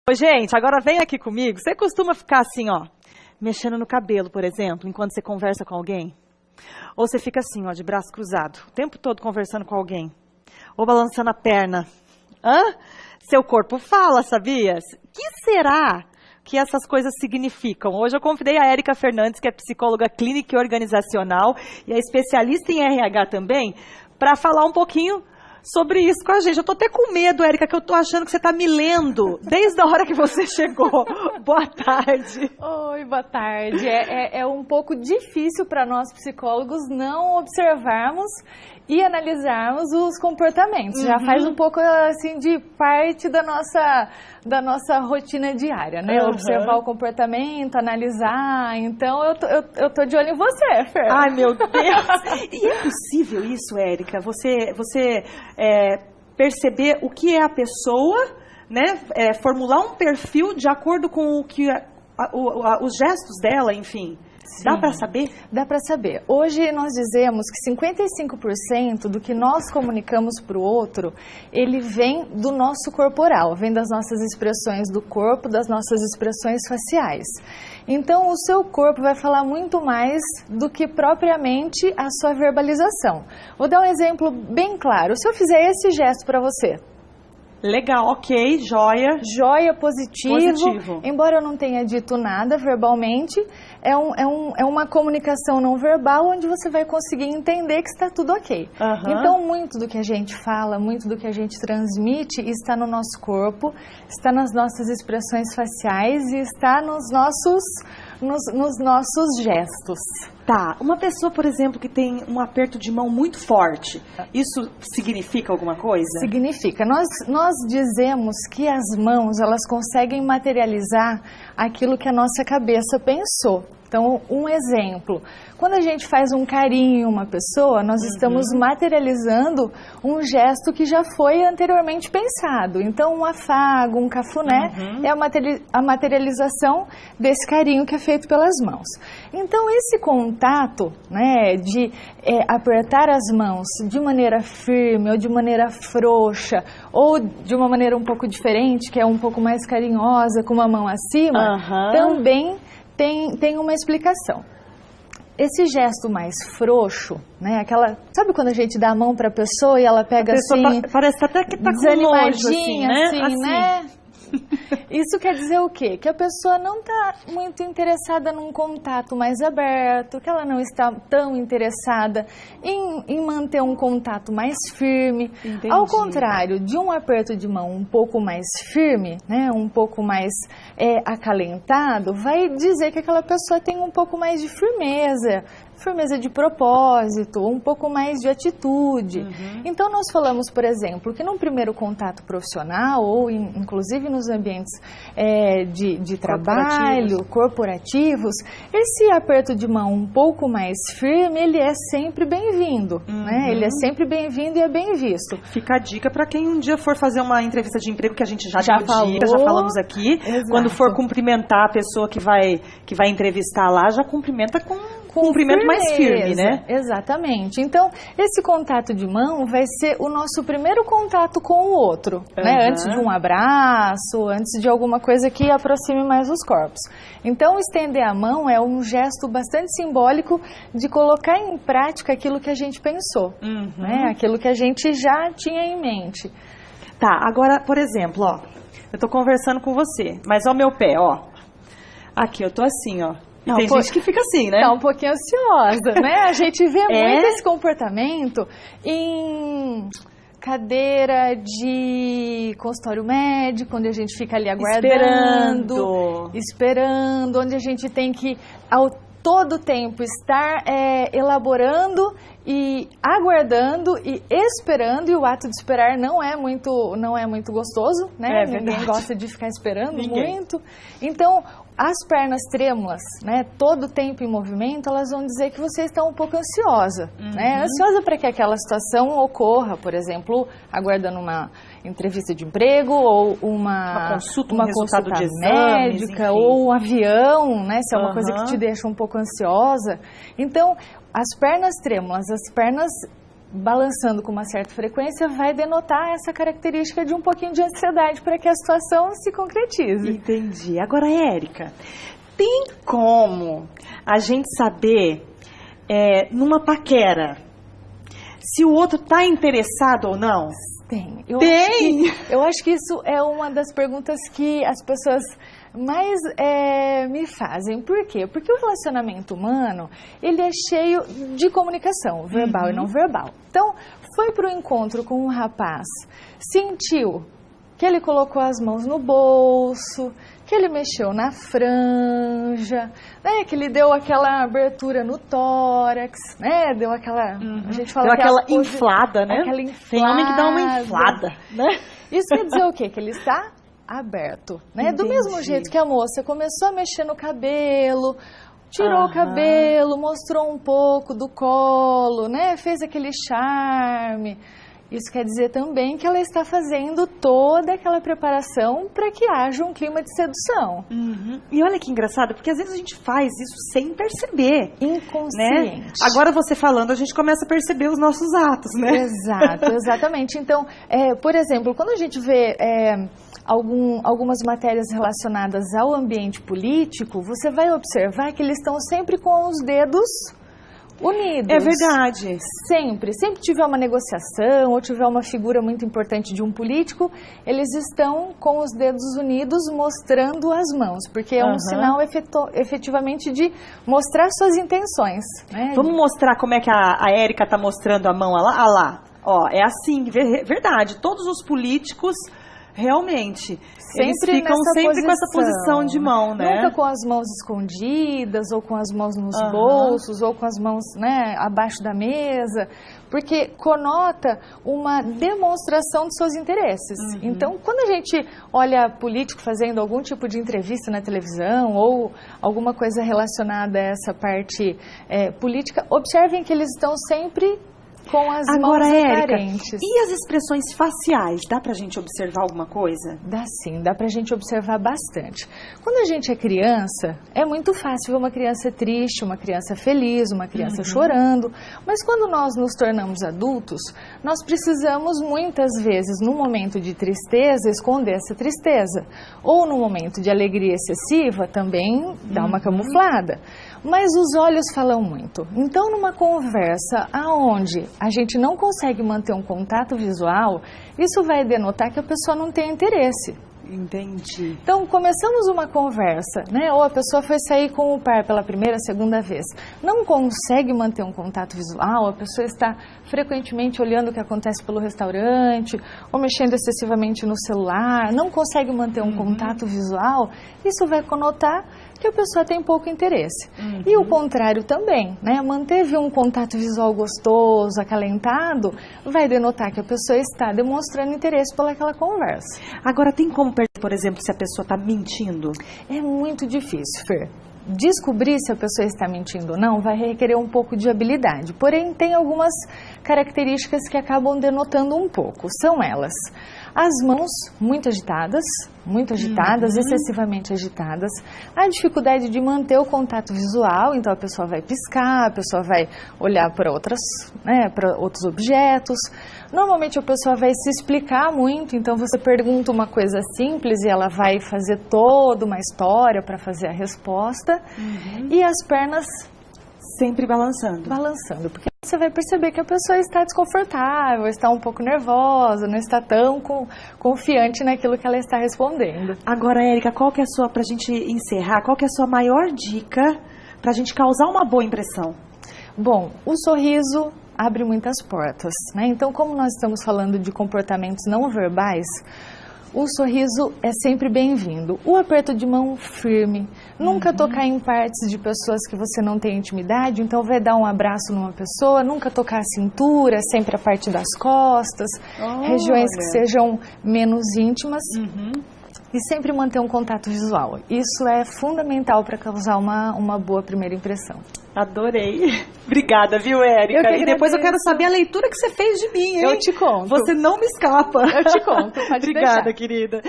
Ô, gente, agora vem aqui comigo. Você costuma ficar assim, ó, mexendo no cabelo, por exemplo, enquanto você conversa com alguém? Ou você fica assim, ó, de braço cruzado, o tempo todo conversando com alguém? Ou balançando a perna? Hã? Seu corpo fala, sabia? O que será que essas coisas significam? Hoje eu convidei a Érica Fernandes, que é psicóloga clínica e organizacional e é especialista em RH também, para falar um pouquinho sobre isso com a gente. Eu tô até com medo, Érica, que eu tô achando que você tá me lendo desde a hora que você chegou. Boa tarde. Oi, boa tarde. É um pouco difícil para nós psicólogos não observarmos e analisarmos os comportamentos. Já faz um pouco assim de parte da nossa rotina diária, né? Observar o comportamento, analisar. Então eu tô de olho em você, Fer. Ai, meu Deus! E é possível isso, Érica? Você perceber o que é a pessoa, né? Formular um perfil de acordo com o que os gestos dela, enfim. Sim. Dá para saber? Dá para saber. Hoje nós dizemos que 55% do que nós comunicamos para o outro, ele vem do nosso corporal, vem das nossas expressões do corpo, das nossas expressões faciais. Então o seu corpo vai falar muito mais do que propriamente a sua verbalização. Vou dar um exemplo bem claro. Se eu fizer esse gesto para você... Legal, ok, joia. Joia, positivo. Embora eu não tenha dito nada verbalmente, é uma comunicação não verbal onde você vai conseguir entender que está tudo ok. Então, muito do que a gente fala, muito do que a gente transmite está no nosso corpo, está nas nossas expressões faciais e está nos nossos gestos. Tá, uma pessoa, por exemplo, que tem um aperto de mão muito forte, isso significa alguma coisa? Significa. Nós dizemos que as mãos, elas conseguem materializar aquilo que a nossa cabeça pensou. Então, um exemplo, quando a gente faz um carinho em uma pessoa, nós estamos materializando um gesto que já foi anteriormente pensado. Então, um afago, um cafuné é a materialização desse carinho que é feito pelas mãos. Então, esse contato, né, de apertar as mãos de maneira firme ou de maneira frouxa ou de uma maneira um pouco diferente, que é um pouco mais carinhosa, com uma mão acima, também tem uma explicação. Esse gesto mais frouxo, né? Sabe quando a gente dá a mão para a pessoa e ela pega assim, parece até que tá com nojo, assim, né? Isso quer dizer o quê? Que a pessoa não está muito interessada num contato mais aberto, que ela não está tão interessada em manter um contato mais firme. Entendi. Ao contrário de um aperto de mão um pouco mais firme, né, um pouco mais acalentado, vai dizer que aquela pessoa tem um pouco mais de firmeza de propósito, um pouco mais de atitude. Então, nós falamos, por exemplo, que num primeiro contato profissional, ou inclusive nos ambientes de trabalho, corporativos, esse aperto de mão um pouco mais firme, ele é sempre bem-vindo, né? Ele é sempre bem-vindo e é bem visto. Fica a dica para quem um dia for fazer uma entrevista de emprego, que a gente já falamos aqui. Exato. Quando for cumprimentar a pessoa que vai entrevistar lá, já cumprimenta com cumprimento mais firme, né? Exatamente. Então, esse contato de mão vai ser o nosso primeiro contato com o outro, né? Antes de um abraço, antes de alguma coisa que aproxime mais os corpos. Então, estender a mão é um gesto bastante simbólico de colocar em prática aquilo que a gente pensou, né? Aquilo que a gente já tinha em mente. Tá, agora, por exemplo, ó, eu tô conversando com você, mas ó meu pé, ó. Aqui, eu tô assim, ó. Não, tem gente que fica assim, né? Tá um pouquinho ansiosa, né? A gente vê muito esse comportamento em cadeira de consultório médico, onde a gente fica ali aguardando, esperando, onde a gente tem que, ao todo tempo, estar elaborando e aguardando e esperando, e o ato de esperar não é muito gostoso, né? Ninguém gosta de ficar esperando muito. Então, as pernas trêmulas, né, todo o tempo em movimento, elas vão dizer que você está um pouco ansiosa, né? Ansiosa para que aquela situação ocorra, por exemplo, aguardando uma entrevista de emprego ou uma consulta de exames, médica, enfim. ou um avião, né, se é uma coisa que te deixa um pouco ansiosa. Então, as pernas trêmulas, as pernas balançando com uma certa frequência, vai denotar essa característica de um pouquinho de ansiedade para que a situação se concretize. Entendi. Agora, Érica, tem como a gente saber, numa paquera, se o outro está interessado ou não? Tem. Tem? Eu acho que isso é uma das perguntas que as pessoas mais me fazem. Por quê? Porque o relacionamento humano, ele é cheio de comunicação, verbal e não verbal. Então, foi para o encontro com um rapaz, sentiu que ele colocou as mãos no bolso, que ele mexeu na franja, né, que ele deu aquela abertura no tórax, né, deu aquela, a gente fala deu aquela inflada, né? Aquela inflada. Tem homem que dá uma inflada, né? Isso quer dizer o quê? Que ele está aberto, né? Do mesmo jeito que a moça começou a mexer no cabelo, tirou o cabelo, mostrou um pouco do colo, né, fez aquele charme. Isso quer dizer também que ela está fazendo toda aquela preparação para que haja um clima de sedução. E olha que engraçado, porque às vezes a gente faz isso sem perceber. Inconsciente. Né? Agora você falando, a gente começa a perceber os nossos atos, né? Exato, exatamente. Então, por exemplo, quando a gente vê algumas matérias relacionadas ao ambiente político, você vai observar que eles estão sempre com os dedos unidos. É verdade. Sempre tiver uma negociação ou tiver uma figura muito importante de um político, eles estão com os dedos unidos mostrando as mãos, porque é um sinal efetivamente de mostrar suas intenções. Né? Vamos mostrar como é que a Érica está mostrando a mão lá. Ó, é assim, verdade. Todos os políticos realmente eles ficam sempre com essa posição de mão, né? Nunca com as mãos escondidas, ou com as mãos nos bolsos, ou com as mãos, né, abaixo da mesa, porque conota uma demonstração de seus interesses. Então, quando a gente olha político fazendo algum tipo de entrevista na televisão, ou alguma coisa relacionada a essa parte política, observem que eles estão sempre com as mãos aparentes. Érica, e as expressões faciais? Dá pra gente observar alguma coisa? Dá sim, dá pra gente observar bastante. Quando a gente é criança, é muito fácil ver uma criança triste, uma criança feliz, uma criança chorando. Mas quando nós nos tornamos adultos, nós precisamos muitas vezes, no momento de tristeza, esconder essa tristeza. Ou no momento de alegria excessiva, também dá uma camuflada. Mas os olhos falam muito. Então, numa conversa aonde a gente não consegue manter um contato visual, isso vai denotar que a pessoa não tem interesse. Entendi. Então, começamos uma conversa, né? Ou a pessoa foi sair com o par pela primeira, segunda vez. Não consegue manter um contato visual, a pessoa está frequentemente olhando o que acontece pelo restaurante, ou mexendo excessivamente no celular, não consegue manter um contato visual, isso vai conotar que a pessoa tem pouco interesse. E o contrário também, né? Manteve um contato visual gostoso, acalentado, vai denotar que a pessoa está demonstrando interesse pelaquela conversa. Agora, tem como perceber, por exemplo, se a pessoa está mentindo? É muito difícil, Fer. Descobrir se a pessoa está mentindo ou não vai requerer um pouco de habilidade. Porém, tem algumas características que acabam denotando um pouco. São elas: as mãos muito agitadas, excessivamente agitadas, a dificuldade de manter o contato visual, então a pessoa vai piscar, a pessoa vai olhar para para outros objetos. Normalmente a pessoa vai se explicar muito, então você pergunta uma coisa simples e ela vai fazer toda uma história para fazer a resposta. E as pernas sempre balançando, porque você vai perceber que a pessoa está desconfortável, está um pouco nervosa, não está tão confiante naquilo que ela está respondendo. Agora, Érica, qual que é a sua, pra gente encerrar, qual que é a sua maior dica pra gente causar uma boa impressão? Bom, o sorriso abre muitas portas, né? Então, como nós estamos falando de comportamentos não verbais, o sorriso é sempre bem-vindo. O aperto de mão firme. Nunca tocar em partes de pessoas que você não tem intimidade, então vai dar um abraço numa pessoa. Nunca tocar a cintura, sempre a parte das costas. Regiões que sejam menos íntimas. E sempre manter um contato visual. Isso é fundamental para causar uma boa primeira impressão. Adorei. Obrigada, viu, Érica? E depois eu quero saber a leitura que você fez de mim, hein? Eu te conto. Você não me escapa. Eu te conto, pode Obrigada, deixar. querida.